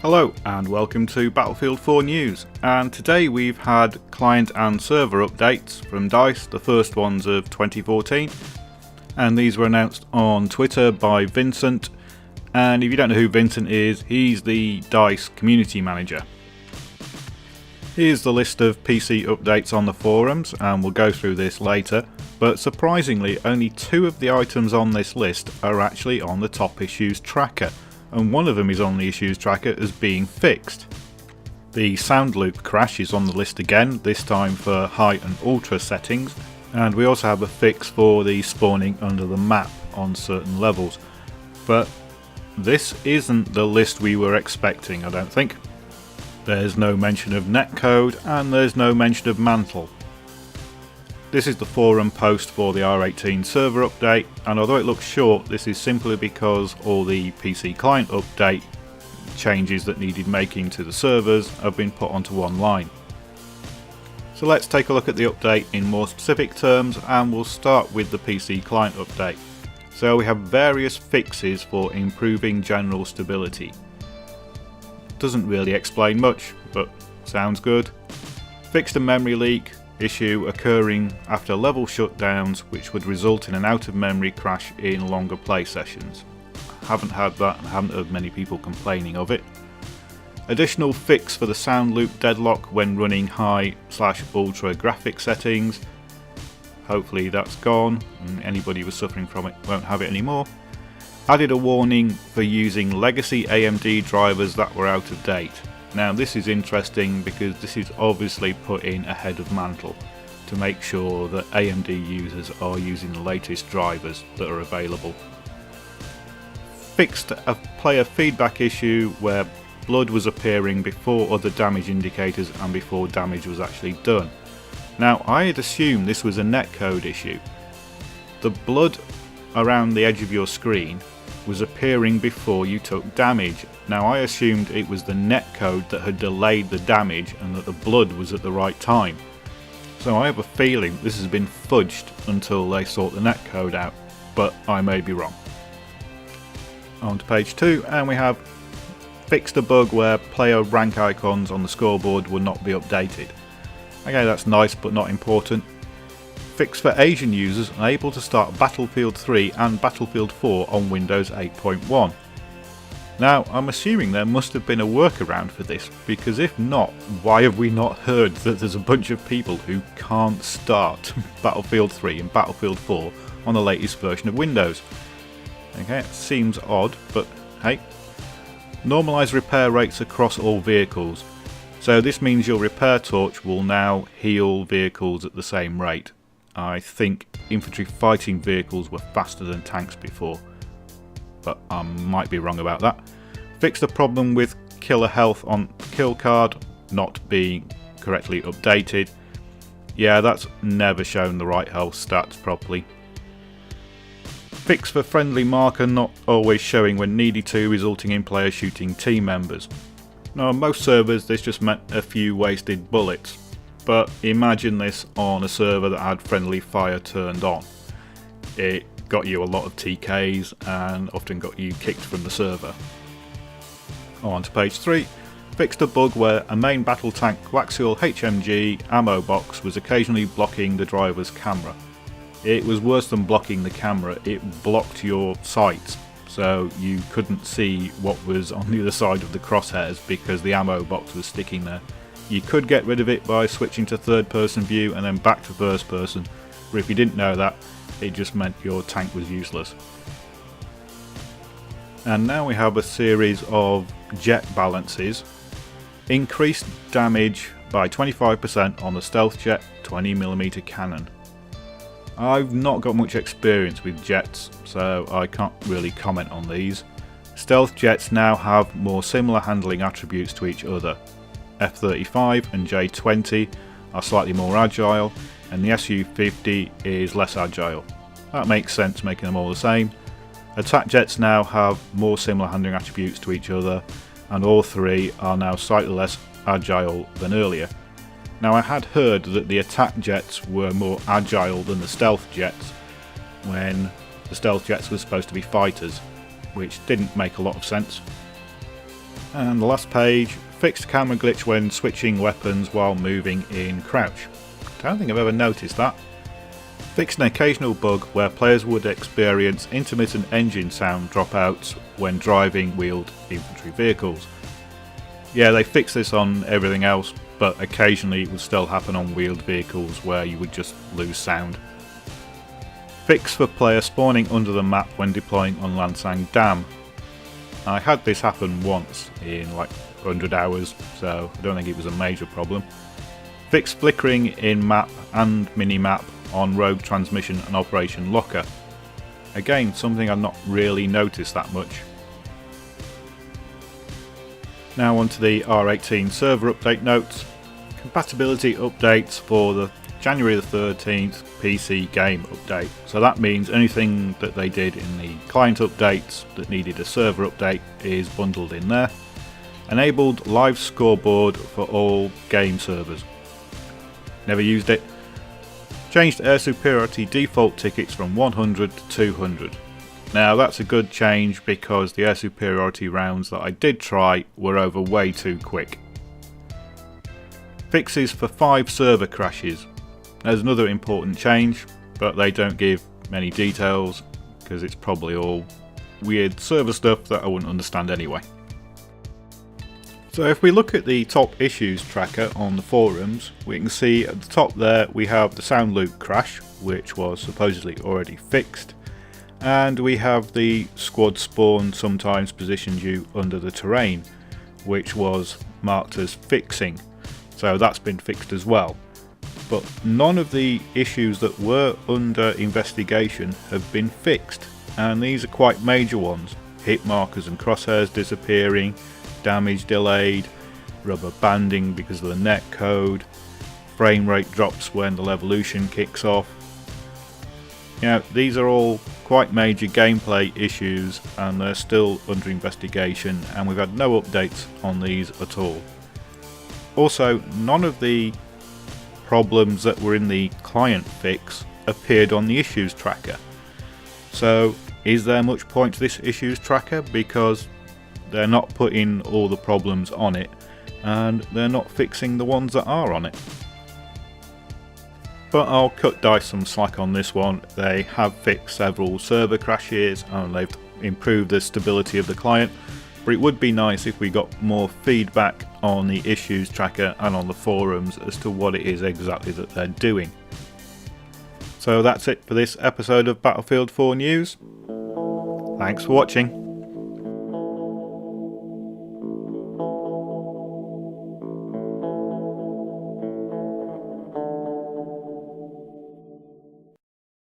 Hello and welcome to Battlefield 4 News, and today we've had client and server updates from DICE, the first ones of 2014, and these were announced on Twitter by Vincent. And if you don't know who Vincent is, he's the DICE community manager. Here's the list of PC updates on the forums, and we'll go through this later, but surprisingly only 2 of the items on this list are actually on the top issues tracker, and one of them is on the issues tracker as being fixed. The sound loop crash is on the list again, this time for high and ultra settings, and we also have a fix for the spawning under the map on certain levels. But this isn't the list we were expecting, I don't think. There's no mention of netcode and there's no mention of mantle. This is the forum post for the R18 server update, and although it looks short, this is simply because all the PC client update changes that needed making to the servers have been put onto one line. So let's take a look at the update in more specific terms, and we'll start with the PC client update. So we have various fixes for improving general stability. Doesn't really explain much, but sounds good. Fixed a memory leak issue occurring after level shutdowns, which would result in an out of memory crash in longer play sessions. Haven't had that and haven't heard many people complaining of it. Additional fix for the sound loop deadlock when running high/ultra graphic settings. Hopefully that's gone and anybody who was suffering from it won't have it anymore. Added a warning for using legacy AMD drivers that were out of date. Now this is interesting because this is obviously put in ahead of Mantle to make sure that AMD users are using the latest drivers that are available. Fixed a player feedback issue where blood was appearing before other damage indicators and before damage was actually done. Now I had assumed this was a netcode issue. The blood around the edge of your screen was appearing before you took damage. Now I assumed it was the netcode that had delayed the damage and that the blood was at the right time. So I have a feeling this has been fudged until they sort the netcode out, but I may be wrong. On to page 2, and we have fixed a bug where player rank icons on the scoreboard will not be updated. Okay, that's nice but not important. Fix for Asian users unable to start Battlefield 3 and Battlefield 4 on Windows 8.1. Now I'm assuming there must have been a workaround for this, because if not, why have we not heard that there's a bunch of people who can't start Battlefield 3 and Battlefield 4 on the latest version of Windows? Okay, it seems odd, but hey. Normalise repair rates across all vehicles. So this means your repair torch will now heal vehicles at the same rate. I think infantry fighting vehicles were faster than tanks before, but I might be wrong about that. Fixed a problem with killer health on kill card not being correctly updated. Yeah, that's never shown the right health stats properly. Fix for friendly marker not always showing when needed to, resulting in players shooting team members. Now on most servers this just meant a few wasted bullets, but imagine this on a server that had friendly fire turned on. It got you a lot of TKs and often got you kicked from the server. On to page 3. Fixed a bug where a main battle tank coaxial HMG ammo box was occasionally blocking the driver's camera. It was worse than blocking the camera, it blocked your sights, so you couldn't see what was on the other side of the crosshairs because the ammo box was sticking there. You could get rid of it by switching to third person view and then back to first person, but if you didn't know that, it just meant your tank was useless. And now we have a series of jet balances. Increased damage by 25% on the stealth jet 20mm cannon. I've not got much experience with jets, so I can't really comment on these. Stealth jets now have more similar handling attributes to each other. F-35 and J-20 are slightly more agile, and the Su-50 is less agile. That makes sense, making them all the same. Attack jets now have more similar handling attributes to each other, and all 3 are now slightly less agile than earlier. Now I had heard that the attack jets were more agile than the stealth jets, when the stealth jets were supposed to be fighters, which didn't make a lot of sense. And the last page, fixed camera glitch when switching weapons while moving in crouch. Don't think I've ever noticed that. Fixed an occasional bug where players would experience intermittent engine sound dropouts when driving wheeled infantry vehicles. Yeah, they fixed this on everything else, but occasionally it would still happen on wheeled vehicles where you would just lose sound. Fix for player spawning under the map when deploying on Lansang Dam. I had this happen once in like 100 hours, so I don't think it was a major problem. Fix flickering in map and mini-map on Rogue Transmission and Operation Locker. Again, something I've not really noticed that much. Now onto the R18 Server update notes. Compatibility updates for the January the 13th PC game update. So that means anything that they did in the client updates that needed a server update is bundled in there. Enabled live scoreboard for all game servers. Never used it. Changed air superiority default tickets from 100 to 200. Now that's a good change because the air superiority rounds that I did try were over way too quick. Fixes for 5 server crashes. There's another important change, but they don't give many details because it's probably all weird server stuff that I wouldn't understand anyway. So if we look at the top issues tracker on the forums, we can see at the top there we have the sound loop crash, which was supposedly already fixed, and we have the squad spawn sometimes positions you under the terrain, which was marked as fixing, so that's been fixed as well. But none of the issues that were under investigation have been fixed, and these are quite major ones. Hit markers and crosshairs disappearing, damage delayed, rubber banding because of the net code, frame rate drops when the levolution kicks off. You know, these are all quite major gameplay issues and they're still under investigation, and we've had no updates on these at all. Also, none of the problems that were in the client fix appeared on the issues tracker. So is there much point to this issues tracker, because they're not putting all the problems on it and they're not fixing the ones that are on it. But I'll cut DICE some slack on this one. They have fixed several server crashes and they've improved the stability of the client, but it would be nice if we got more feedback on the issues tracker and on the forums as to what it is exactly that they're doing. So that's it for this episode of Battlefield 4 News. Thanks for watching.